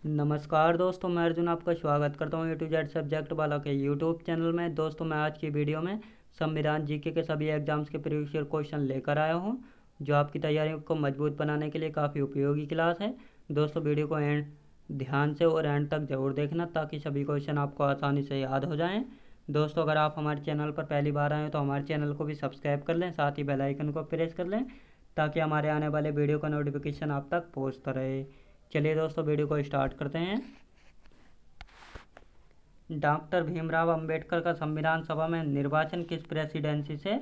नमस्कार दोस्तों, मैं अर्जुन आपका स्वागत करता हूँ A to Z सब्जेक्ट वाला के यूट्यूब चैनल में। दोस्तों, मैं आज की वीडियो में संविधान जीके के सभी एग्जाम्स के प्रीवियस ईयर क्वेश्चन लेकर आया हूँ, जो आपकी तैयारियों को मजबूत बनाने के लिए काफ़ी उपयोगी क्लास है। दोस्तों, वीडियो को ध्यान से और एंड तक जरूर देखना, ताकि सभी क्वेश्चन आपको आसानी से याद हो जाएँ। दोस्तों, अगर आप हमारे चैनल पर पहली बार आए तो हमारे चैनल को भी सब्सक्राइब कर लें, साथ ही बेल आइकन को प्रेस कर लें, ताकि हमारे आने वाले वीडियो का नोटिफिकेशन आप तक पहुँचता रहे। चलिए दोस्तों, वीडियो को स्टार्ट करते हैं। डॉक्टर भीमराव अंबेडकर का संविधान सभा में निर्वाचन किस प्रेसिडेंसी से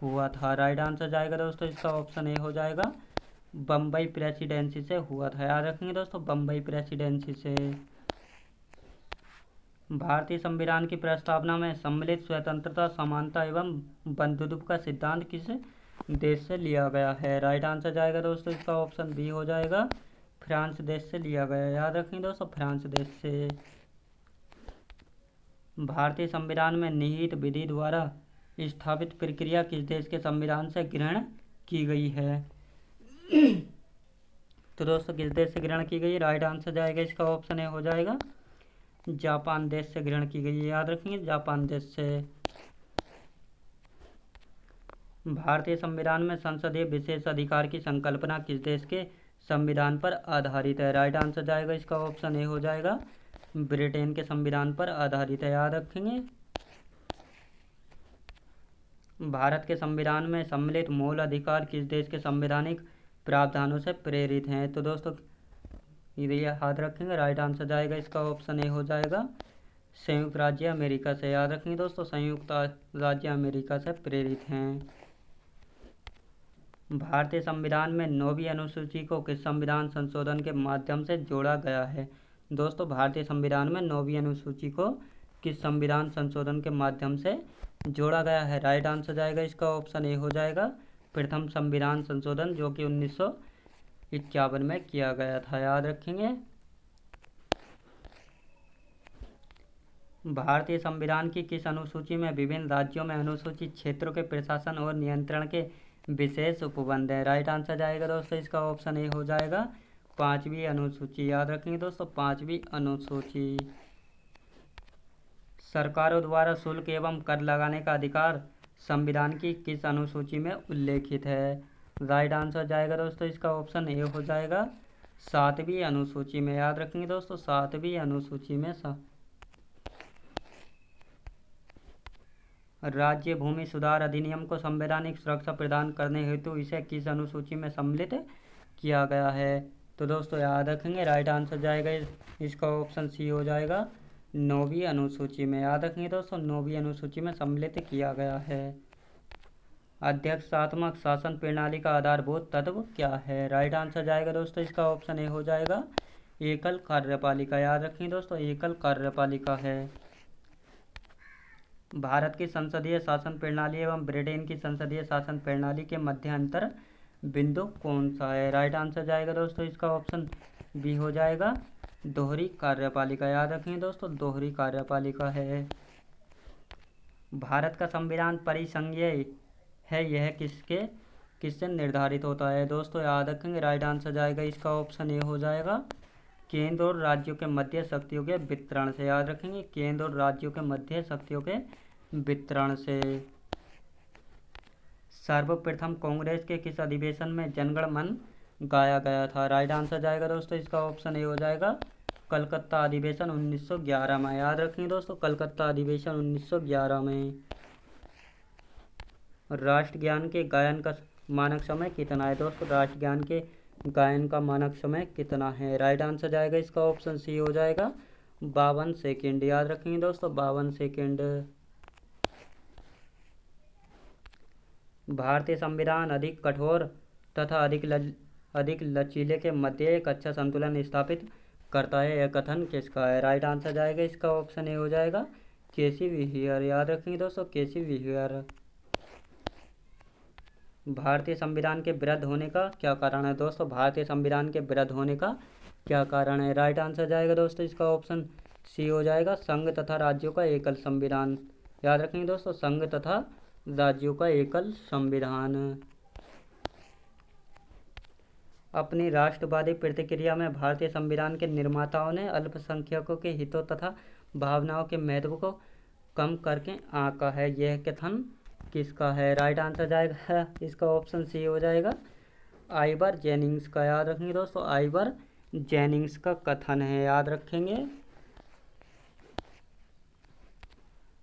हुआ था? राइट आंसर जाएगा दोस्तों इसका ऑप्शन ए हो जाएगा, बम्बई प्रेसिडेंसी से हुआ था। याद रखेंगे दोस्तों, बम्बई प्रेसिडेंसी से। भारतीय संविधान की प्रस्तावना में सम्मिलित स्वतंत्रता, समानता एवं बंधुत्व का सिद्धांत किस देश से लिया गया है? राइट आंसर जाएगा दोस्तों इसका ऑप्शन बी हो जाएगा, फ्रांस देश से लिया गया। याद रखेंगे दोस्तों, फ्रांस देश से। भारतीय संविधान में निहित विधि द्वारा स्थापित प्रक्रिया किस देश के संविधान से ग्रहण की गई है? तो दोस्तों, किस देश से ग्रहण की गई है? राइट आंसर जाएगा इसका ऑप्शन ए हो जाएगा, जापान देश से ग्रहण की गई है। याद रखेंगे, जापान देश से। भारतीय संविधान में संसदीय विशेष अधिकार की संकल्पना किस देश के संविधान पर आधारित है? राइट आंसर जाएगा इसका ऑप्शन ए हो जाएगा, ब्रिटेन के संविधान पर आधारित है। याद रखेंगे। भारत के संविधान में सम्मिलित मूल अधिकार किस देश के संवैधानिक प्रावधानों से प्रेरित हैं? तो दोस्तों, ये याद रखेंगे, राइट आंसर जाएगा इसका ऑप्शन ए हो जाएगा, संयुक्त राज्य अमेरिका से। याद रखेंगे दोस्तों, संयुक्त राज्य अमेरिका से प्रेरित हैं। भारतीय संविधान में 9वीं अनुसूची को किस संविधान संशोधन के माध्यम से जोड़ा गया है? दोस्तों, भारतीय संविधान में 9वीं अनुसूची को किस संविधान संशोधन के माध्यम से जोड़ा गया है? राइट आंसर जाएगा इसका ऑप्शन ए हो जाएगा, प्रथम संविधान संशोधन, जो कि 1951 में किया गया था। याद रखेंगे। भारतीय संविधान की किस अनुसूची में विभिन्न राज्यों में अनुसूचित क्षेत्रों के प्रशासन और नियंत्रण के विशेष उपबंध है? राइट आंसर जाएगा दोस्तों इसका ऑप्शन ए हो जाएगा, 5वीं अनुसूची। याद रखेंगे दोस्तों, 5वीं अनुसूची। सरकारों द्वारा शुल्क एवं कर लगाने का अधिकार संविधान की किस अनुसूची में उल्लेखित है? राइट आंसर जाएगा दोस्तों इसका ऑप्शन ए हो जाएगा, 7वीं अनुसूची में। याद रखेंगे दोस्तों, 7वीं अनुसूची में। राज्य भूमि सुधार अधिनियम को संवैधानिक सुरक्षा प्रदान करने हेतु इसे किस अनुसूची में सम्मिलित किया गया है? तो दोस्तों, याद रखेंगे, राइट आंसर जाएगा इसका ऑप्शन सी हो जाएगा, 9वीं अनुसूची में। याद रखेंगे दोस्तों, 9वीं अनुसूची में सम्मिलित किया गया है। अध्यक्षात्मक शासन प्रणाली का आधारभूत तत्व क्या है? राइट आंसर जाएगा दोस्तों इसका ऑप्शन ए हो जाएगा, एकल कार्यपालिका। याद रखेंगे दोस्तों, एकल कार्यपालिका है। भारत की संसदीय शासन प्रणाली एवं ब्रिटेन की संसदीय शासन प्रणाली के मध्य अंतर बिंदु कौन सा है? राइट आंसर जाएगा दोस्तों इसका ऑप्शन बी हो जाएगा, दोहरी कार्यपालिका। याद रखेंगे दोस्तों, दोहरी कार्यपालिका है। भारत का संविधान परिसंघीय है, यह किससे निर्धारित होता है? दोस्तों, याद रखेंगे, राइट आंसर जाएगा इसका ऑप्शन ए हो जाएगा, केंद्र और राज्यों के मध्य शक्तियों के वितरण से। याद रखेंगे, केंद्र और राज्यों के मध्य शक्तियों के वितरण से। सर्वप्रथम कांग्रेस के किस अधिवेशन में जनगण मन गाया गया था? राइट आंसर जाएगा दोस्तों इसका ऑप्शन ए हो जाएगा, कलकत्ता अधिवेशन 1911 में। याद रखेंगे दोस्तों, कलकत्ता अधिवेशन 1911 में। राष्ट्रगान के गायन का मानक समय कितना है? दोस्तों, राष्ट्रगान के गायन का मानक समय कितना है? राइट आंसर जाएगा इसका ऑप्शन सी हो जाएगा, 52 सेकेंड। याद रखेंगे दोस्तों, 52 सेकेंड। भारतीय संविधान अधिक कठोर तथा अधिक लचीले के मध्य एक अच्छा संतुलन स्थापित करता है, यह कथन किसका है? राइट आंसर जाएगा इसका ऑप्शन ए हो जाएगा, केसी व्हीयर। याद रखेंगे दोस्तों, केसी व्हीयर। भारतीय संविधान के विरुद्ध होने का क्या कारण है? दोस्तों, भारतीय संविधान के विरुद्ध होने का क्या कारण है? राइट आंसर जाएगा दोस्तों इसका ऑप्शन सी हो जाएगा, संघ तथा राज्यों का एकल संविधान। याद रखेंगे दोस्तों, संघ तथा राज्यों का एकल संविधान। अपनी राष्ट्रवादी प्रतिक्रिया में भारतीय संविधान के निर्माताओं ने अल्पसंख्यकों के हितों तथा भावनाओं के महत्व को कम करके आंका है। यह कथन किसका है? राइट आंसर जाएगा इसका ऑप्शन सी हो जाएगा, आइवर जेनिंग्स का। याद रखेंगे दोस्तों, आइवर जेनिंग्स का कथन है, याद रखेंगे।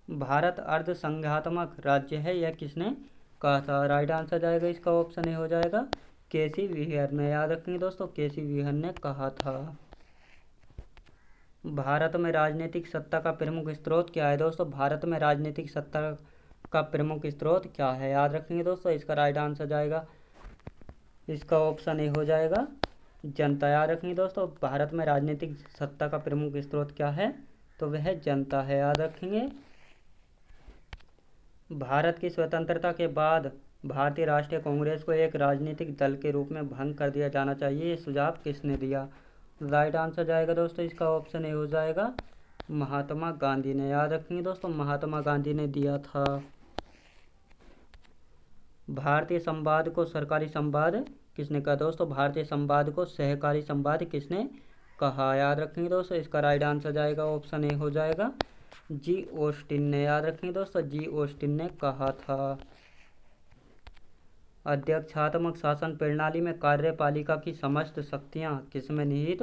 भारत अर्धसंघात्मक राज्य है, यह किसने कहा था? राइट आंसर जाएगा इसका ऑप्शन ए हो जाएगा, केसी व्हीयर ने। याद रखेंगे दोस्तों, केसी व्हीयर ने कहा था। भारत में राजनीतिक सत्ता का प्रमुख स्रोत क्या है? दोस्तों भारत में राजनीतिक सत्ता का प्रमुख स्रोत क्या है? याद रखेंगे दोस्तों, इसका राइट आंसर जाएगा इसका ऑप्शन ए हो जाएगा, जनता। याद रखेंगे दोस्तों, भारत में राजनीतिक सत्ता का प्रमुख स्रोत क्या है? तो वह जनता है, याद रखेंगे। भारत की स्वतंत्रता के बाद भारतीय राष्ट्रीय कांग्रेस को एक राजनीतिक दल के रूप में भंग कर दिया जाना चाहिए, ये सुझाव किसने दिया? राइट आंसर जाएगा दोस्तों इसका ऑप्शन ए हो जाएगा, महात्मा गांधी ने। याद रखेंगे दोस्तों, महात्मा गांधी ने दिया था। भारतीय संवाद को सरकारी संवाद किसने कहा? दोस्तों भारतीय संवाद को सहकारी संवाद किसने कहा? याद रखेंगे दोस्तों, इसका राइट आंसर जाएगा ऑप्शन ए हो जाएगा, जी ऑस्टिन ने। याद रखेंगे दोस्तों, जी ऑस्टिन ने कहा था। अध्यक्षात्मक शासन प्रणाली में कार्यपालिका की समस्त शक्तियां किसमें निहित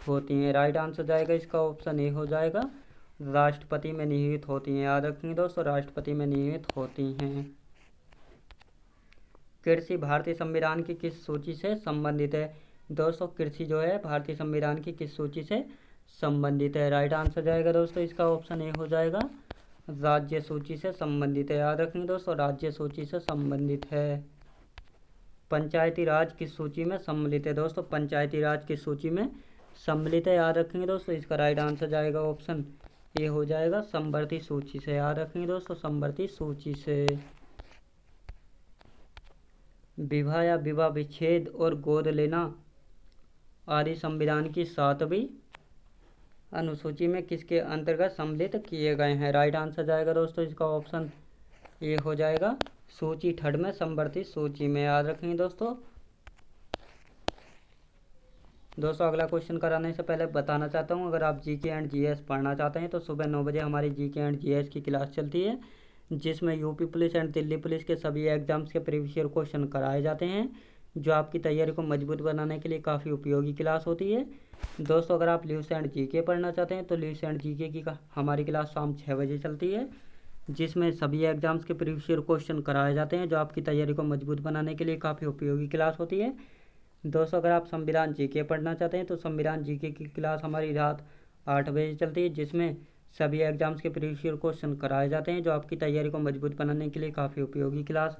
होती हैं? राइट आंसर जाएगा इसका ऑप्शन ए हो जाएगा, राष्ट्रपति में निहित होती हैं। याद रखेंगे दोस्तों, राष्ट्रपति में निहित होती हैं। कृषि भारतीय संविधान की किस सूची से संबंधित है? दोस्तों कृषि जो है भारतीय संविधान की किस सूची से संबंधित है? राइट आंसर जाएगा दोस्तों इसका ऑप्शन ए हो जाएगा, राज्य सूची से संबंधित है। याद रखेंगे दोस्तों, राज्य सूची से संबंधित है। पंचायती राज किस सूची में सम्मिलित है? दोस्तों पंचायती राज किस सूची में सम्मिलित है? याद रखेंगे दोस्तों, इसका राइट आंसर जाएगा ऑप्शन ए हो जाएगा, समवर्ती सूची से। याद रखेंगे दोस्तों, समवर्ती सूची से। विवाह या विवाह विच्छेद और गोद लेना आदि संविधान की 7वीं अनुसूची में किसके अंतर्गत सम्मिलित किए गए हैं? राइट आंसर जाएगा दोस्तों इसका ऑप्शन ए हो जाएगा, सूची 3 में समवर्ती सूची में। याद रखेंगे दोस्तों। अगला क्वेश्चन कराने से पहले बताना चाहता हूँ, अगर आप जीके एंड जीएस पढ़ना चाहते हैं तो सुबह 9 बजे हमारी जीके एंड जीएस की क्लास चलती है, जिसमें UP police and Delhi police के सभी एग्जाम्स के प्रीवियस ईयर क्वेश्चन कराए जाते हैं, जो आपकी तैयारी को मजबूत बनाने के लिए काफ़ी उपयोगी क्लास होती है। दोस्तों अगर आप ल्यूस एंड जीके पढ़ना चाहते हैं तो ल्यूस एंड जीके की हमारी क्लास शाम 6 बजे चलती है, जिसमें सभी एग्जाम्स के प्रीवियस ईयर क्वेश्चन कराए जाते हैं, जो आपकी तैयारी को मजबूत बनाने के लिए काफ़ी उपयोगी क्लास होती है। दोस्तों अगर आप संविधान जीके पढ़ना चाहते हैं तो संविधान जीके की क्लास हमारी रात 8 बजे चलती है, जिसमें सभी एग्जाम्स के प्रीवियस ईयर क्वेश्चन कराए जाते हैं, जो आपकी तैयारी को मजबूत बनाने के लिए काफ़ी उपयोगी क्लास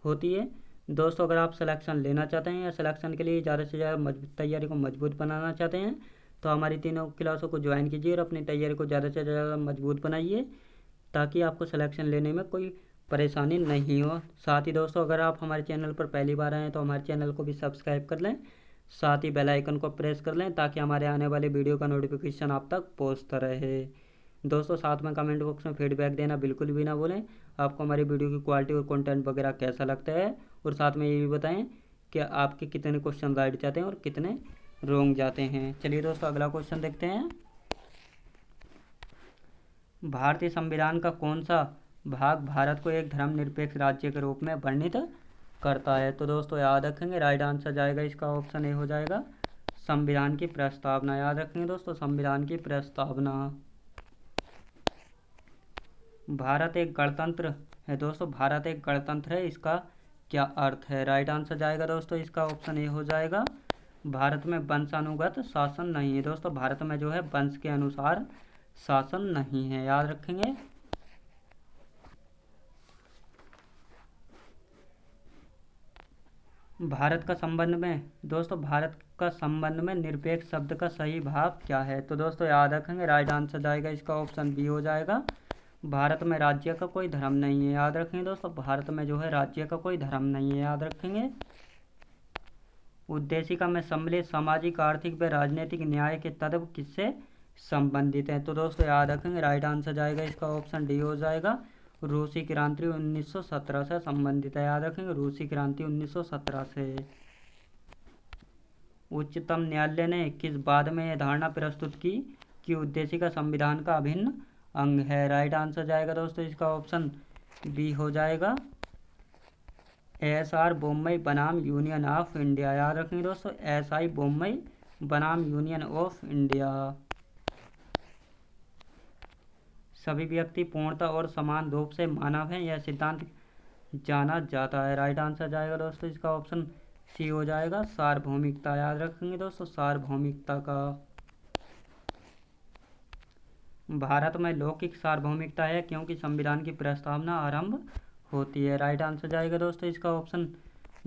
होती है। दोस्तों अगर आप सिलेक्शन लेना चाहते हैं या सिलेक्शन के लिए ज़्यादा से ज़्यादा तैयारी को मजबूत बनाना चाहते हैं तो हमारी तीनों क्लासों को ज्वाइन कीजिए और अपनी तैयारी को ज़्यादा से ज़्यादा मजबूत बनाइए, ताकि आपको सिलेक्शन लेने में कोई परेशानी नहीं हो। साथ ही दोस्तों अगर आप हमारे चैनल पर पहली बार आए हैं तो हमारे चैनल को भी सब्सक्राइब कर लें, साथ ही बेल आइकन को प्रेस कर लें, ताकि हमारे आने वाले वीडियो का नोटिफिकेशन आप तक पहुंचता रहे। दोस्तों साथ में कमेंट बॉक्स में फीडबैक देना बिल्कुल भी ना भूलें, आपको हमारी वीडियो की क्वालिटी और कंटेंट वगैरह कैसा लगता है, और साथ में ये भी बताएं कि आपके कितने क्वेश्चन राइट जाते हैं और कितने रॉन्ग जाते हैं। चलिए दोस्तों अगला क्वेश्चन देखते हैं। भारतीय संविधान का कौन सा भाग भारत को एक धर्मनिरपेक्ष राज्य के रूप में वर्णित करता है? तो दोस्तों याद रखेंगे, राइट आंसर जाएगा इसका ऑप्शन ए हो जाएगा, संविधान की प्रस्तावना। याद रखेंगे दोस्तों, संविधान की प्रस्तावना। भारत एक गणतंत्र है। दोस्तों भारत एक गणतंत्र है, इसका क्या अर्थ है? राइट आंसर जाएगा दोस्तों इसका ऑप्शन ए हो जाएगा, भारत में वंशानुगत शासन नहीं है। दोस्तों भारत में जो है वंश के अनुसार शासन नहीं है। याद रखेंगे। भारत का संबंध में दोस्तों भारत का संबंध में निरपेक्ष शब्द का सही भाव क्या है? तो दोस्तों याद रखेंगे, राइट आंसर जाएगा इसका ऑप्शन बी हो जाएगा, भारत में राज्य का कोई धर्म नहीं है। याद रखेंगे दोस्तों, भारत में जो है राज्य का कोई धर्म नहीं है। याद रखेंगे। उद्देशिका में सम्मिलित सामाजिक आर्थिक व राजनीतिक न्याय के तत्व किससे संबंधित हैं? तो दोस्तों याद रखेंगे, राइट आंसर जाएगा इसका ऑप्शन डी हो जाएगा, रूसी क्रांति 1917 से संबंधित है। याद रखेंगे, रूसी क्रांति 1917 से। उच्चतम न्यायालय ने किस बाद में यह धारणा प्रस्तुत की कि उद्देशिका संविधान का अभिन्न अंग है? राइट आंसर जाएगा दोस्तों इसका ऑप्शन बी हो जाएगा, SR बॉम्बे बनाम यूनियन ऑफ इंडिया। याद रखेंगे दोस्तों, SI बॉम्बे बनाम यूनियन ऑफ इंडिया। सभी व्यक्ति पूर्णतः और समान रूप से मानव हैं, यह सिद्धांत जाना जाता है। राइट आंसर जाएगा दोस्तों इसका ऑप्शन सी हो जाएगा, सार्वभौमिकता। याद रखेंगे दोस्तों, सार्वभौमिकता का। भारत में लौकिक सार्वभौमिकता है क्योंकि संविधान की प्रस्तावना आरंभ होती है। राइट आंसर जाएगा दोस्तों इसका ऑप्शन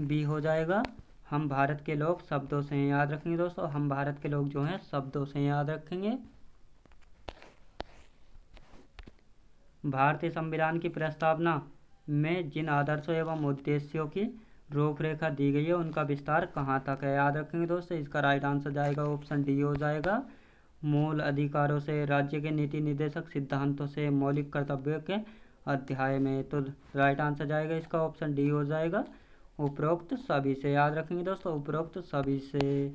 बी हो जाएगा, हम भारत के लोग शब्दों से हैं। याद रखेंगे दोस्तों, हम भारत के लोग जो हैं शब्दों से याद रखेंगे। भारतीय संविधान की प्रस्तावना में जिन आदर्शों एवं उद्देश्यों की रूपरेखा दी गई है उनका विस्तार कहाँ तक है? याद रखेंगे दोस्तों, इसका राइट आंसर जाएगा ऑप्शन डी हो जाएगा, मूल अधिकारों से राज्य के नीति निर्देशक सिद्धांतों से मौलिक कर्तव्यों के अध्याय में। तो राइट आंसर जाएगा इसका ऑप्शन डी हो जाएगा, उपरोक्त सभी से। याद रखेंगे दोस्तों, उपरोक्त सभी से।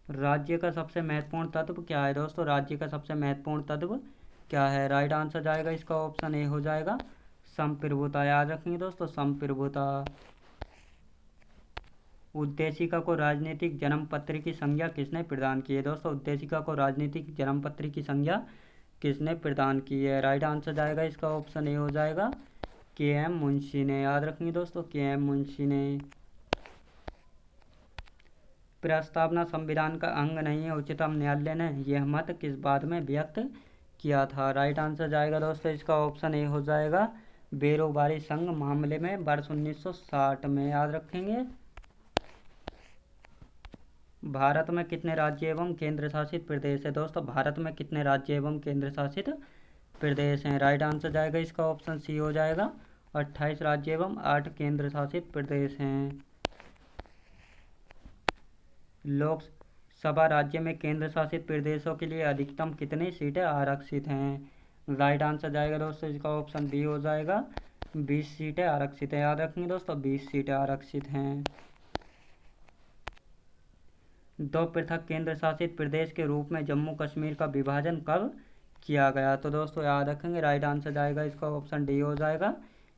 राज्य का सबसे महत्वपूर्ण तत्व क्या है दोस्तों? राज्य का सबसे महत्वपूर्ण तत्व क्या है? राइट आंसर जाएगा इसका ऑप्शन ए हो जाएगा, संप्रभुता। याद रखेंगे दोस्तों, संप्रभुता। उद्देशिका को राजनीतिक जन्म पत्र की संज्ञा किसने प्रदान की है? दोस्तों, उद्देशिका को राजनीतिक जन्म पत्र की संज्ञा किसने प्रदान की है? राइट आंसर जाएगा इसका ऑप्शन ए हो जाएगा, KM मुंशी ने। याद रखेंगे दोस्तों, KM मुंशी ने। प्रस्तावना संविधान का अंग नहीं है, उच्चतम न्यायालय ने यह मत किस बात में व्यक्त किया था? राइट आंसर जाएगा दोस्तों इसका ऑप्शन ए हो जाएगा, बेरोजगारी संघ मामले में वर्ष 1960 में। याद रखेंगे। भारत में कितने राज्य एवं केंद्र शासित प्रदेश है? दोस्तों, भारत में कितने राज्य एवं केंद्र शासित प्रदेश हैं? राइट आंसर जाएगा इसका ऑप्शन सी हो जाएगा, 28 राज्य एवं 8 केंद्र शासित प्रदेश हैं। लोकसभा राज्य में केंद्र शासित प्रदेशों के लिए अधिकतम कितनी सीटें आरक्षित हैं? राइट आंसर जाएगा दोस्तों इसका ऑप्शन बी हो जाएगा, 20 सीटें आरक्षित हैं। याद रखेंगे दोस्तों, 20 सीटें आरक्षित हैं। दो पृथक केंद्र शासित प्रदेश के रूप में जम्मू कश्मीर का विभाजन कब किया गया? तो दोस्तों याद रखेंगे, राइट आंसर जाएगा इसका ऑप्शन डी हो जाएगा,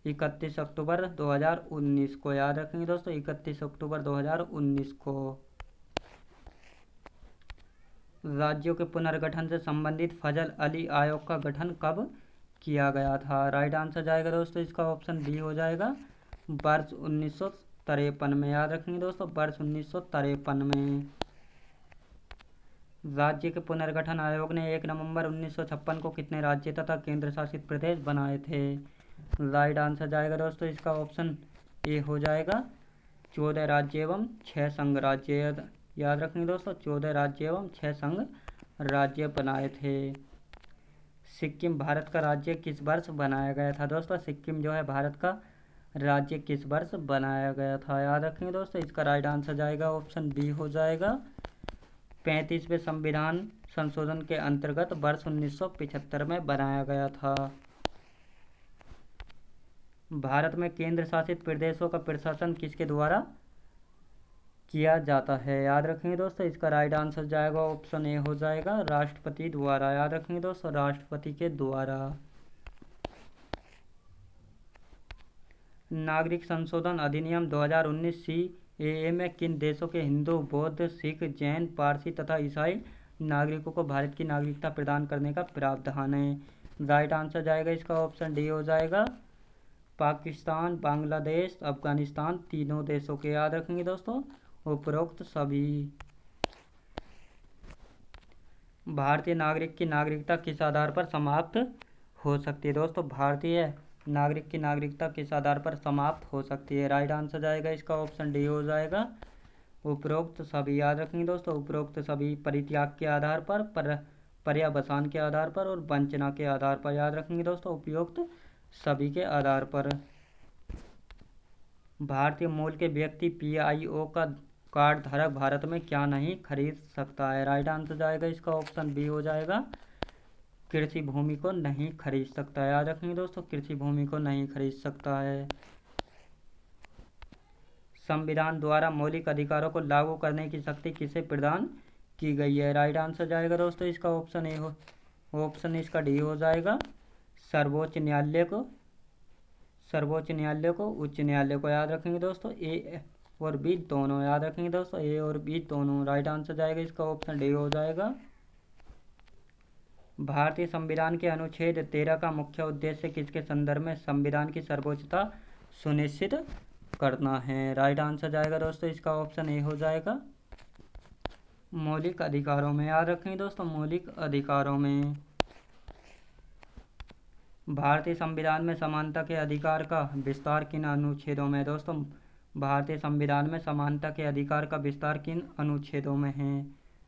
31 अक्टूबर 2019 को। याद रखेंगे दोस्तों, 31 अक्टूबर 2019 को। राज्यों के पुनर्गठन से संबंधित फजल अली आयोग का गठन कब किया गया था? राइट आंसर जाएगा दोस्तों इसका ऑप्शन बी हो जाएगा, वर्ष 1953 में। याद रखेंगे दोस्तों, वर्ष 1953 में। राज्य के पुनर्गठन आयोग ने 1 नवंबर 1956 को कितने राज्य तथा केंद्र शासित प्रदेश बनाए थे? राइट आंसर जाएगा दोस्तों इसका ऑप्शन ए हो जाएगा, 14 राज्य एवं 6 संघ राज्य। याद रखेंगे दोस्तों, 14 राज्य एवं 6 संघ राज्य बनाए थे। सिक्किम भारत का राज्य किस वर्ष बनाया गया था? दोस्तों, सिक्किम जो है भारत का राज्य किस वर्ष बनाया गया था? याद रखेंगे दोस्तों, इसका राइट आंसर जाएगा ऑप्शन बी हो जाएगा, 35वें संविधान संशोधन के अंतर्गत वर्ष 1975 में बनाया गया था। भारत में केंद्र शासित प्रदेशों का प्रशासन किसके द्वारा किया जाता है? याद रखेंगे दोस्तों, इसका राइट आंसर जाएगा ऑप्शन ए हो जाएगा, राष्ट्रपति द्वारा। याद रखेंगे दोस्तों, राष्ट्रपति के द्वारा। नागरिक संशोधन अधिनियम 2019 CAA में किन देशों के हिंदू, बौद्ध, सिख, जैन, पारसी तथा ईसाई नागरिकों को भारत की नागरिकता प्रदान करने का प्रावधान है? राइट आंसर जाएगा इसका ऑप्शन डी हो जाएगा, पाकिस्तान, बांग्लादेश, अफगानिस्तान, तीनों देशों के। याद रखेंगे दोस्तों, उपरोक्त सभी। भारतीय नागरिक की नागरिकता किस आधार पर समाप्त हो सकती है? दोस्तों, भारतीय नागरिक की नागरिकता किस आधार पर समाप्त हो सकती है? राइट आंसर जाएगा इसका ऑप्शन डी हो जाएगा, उपरोक्त सभी। याद रखेंगे दोस्तों, उपरोक्त सभी, परित्याग के आधार पर, पर्यावसान के आधार पर और वंचना के आधार पर। याद रखेंगे दोस्तों, उपयुक्त सभी के आधार पर। भारतीय मूल के व्यक्ति PIO का कार्ड धारक भारत में क्या नहीं खरीद सकता है? राइट आंसर जाएगा इसका ऑप्शन बी हो जाएगा, कृषि भूमि को नहीं खरीद सकता है। याद रखेंगे दोस्तों, कृषि भूमि को नहीं खरीद सकता है। संविधान द्वारा मौलिक अधिकारों को लागू करने की शक्ति किसे प्रदान की गई है? राइट आंसर जाएगा दोस्तों इसका ऑप्शन ए हो, ऑप्शन इसका डी हो जाएगा, सर्वोच्च न्यायालय को। सर्वोच्च न्यायालय को, उच्च न्यायालय को याद रखेंगे दोस्तों, ए और बी दोनों याद रखेंगे दोस्तों, ए और बी दोनों। राइट आंसर जाएगा इसका ऑप्शन डी हो जाएगा। भारतीय संविधान के अनुच्छेद 13 का मुख्य उद्देश्य किसके संदर्भ में संविधान की सर्वोच्चता सुनिश्चित करना है? राइट आंसर जाएगा दोस्तों इसका ऑप्शन ए हो जाएगा, मौलिक अधिकारों में। याद रखेंगे दोस्तों, मौलिक अधिकारों में। भारतीय संविधान में समानता के अधिकार का विस्तार किन अनुच्छेदों में? दोस्तों भारतीय संविधान में समानता के अधिकार का विस्तार किन अनुच्छेदों में है?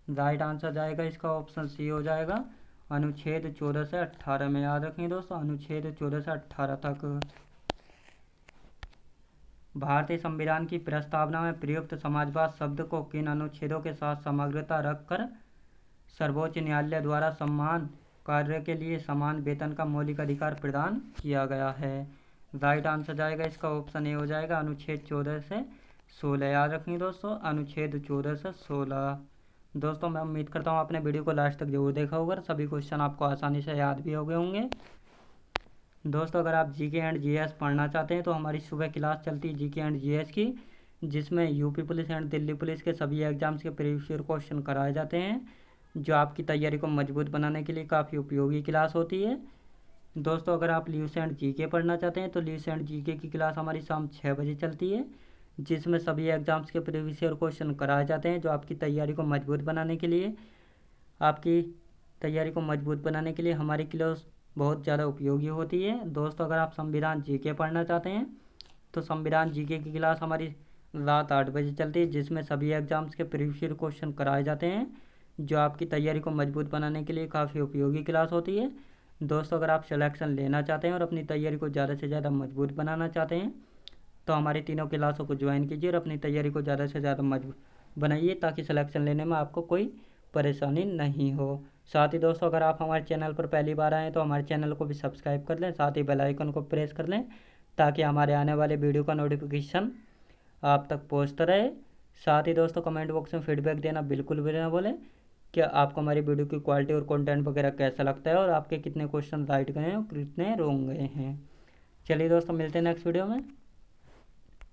राइट आंसर जाएगा इसका ऑप्शन सी हो जाएगा, अनुच्छेद 14 से 18 में। याद रखेंगे दोस्तों, अनुच्छेद 14 से 18 तक। भारतीय संविधान की प्रस्तावना में प्रयुक्त समाजवाद शब्द को किन अनुच्छेदों के साथ समग्रता रखकर सर्वोच्च न्यायालय द्वारा समान कार्य के लिए समान वेतन का मौलिक अधिकार प्रदान किया गया है? राइट आंसर जाएगा इसका ऑप्शन ए हो जाएगा, अनुच्छेद 14 से 16। याद रखेंगे दोस्तों, अनुच्छेद 14 से 16। दोस्तों मैं उम्मीद करता हूँ आपने वीडियो को लास्ट तक जरूर देखा होगा, सभी क्वेश्चन आपको आसानी से याद भी हो गए होंगे। दोस्तों अगर आप जीके एंड जीएस पढ़ना चाहते हैं तो हमारी सुबह क्लास चलती है जीके एंड जीएस की, जिसमें UP police and Delhi police के सभी एग्जाम्स के प्रीवियस ईयर क्वेश्चन कराए जाते हैं, जो आपकी तैयारी को मजबूत बनाने के लिए काफ़ी उपयोगी क्लास होती है। दोस्तों अगर आप न्यूज़ एंड जीके पढ़ना चाहते हैं तो न्यूज़ एंड जीके की क्लास हमारी शाम 6 बजे चलती है, जिसमें सभी एग्जाम्स के प्रीवियस ईयर क्वेश्चन कराए जाते हैं, जो आपकी तैयारी को मजबूत बनाने के लिए हमारी क्लास बहुत ज़्यादा उपयोगी होती है। दोस्तों अगर आप संविधान जीके पढ़ना चाहते हैं तो संविधान जीके की क्लास हमारी रात 8 बजे चलती है, जिसमें सभी एग्जाम्स के प्रीवियस ईयर क्वेश्चन कराए जाते हैं, जो आपकी तैयारी को मजबूत बनाने के लिए काफ़ी उपयोगी क्लास होती है। दोस्तों अगर आप सिलेक्शन लेना चाहते हैं और अपनी तैयारी को ज़्यादा से ज़्यादा मजबूत बनाना चाहते हैं तो हमारी तीनों क्लासों को ज्वाइन कीजिए और अपनी तैयारी को ज़्यादा से ज़्यादा मजबूत बनाइए, ताकि सिलेक्शन लेने में आपको कोई परेशानी नहीं हो। साथ ही दोस्तों अगर आप हमारे चैनल पर पहली बार आएँ तो हमारे चैनल को भी सब्सक्राइब कर लें, साथ ही बेल आइकन को प्रेस कर लें, ताकि हमारे आने वाले वीडियो का नोटिफिकेशन आप तक पहुँचता रहे। साथ ही दोस्तों कमेंट बॉक्स में फीडबैक देना बिल्कुल भी ना भूलें कि आपको हमारी वीडियो की क्वालिटी और कंटेंट वगैरह कैसा लगता है, और आपके कितने क्वेश्चन राइट गए हैं और कितने रॉन्ग गए हैं। चलिए दोस्तों मिलते हैं नेक्स्ट वीडियो में।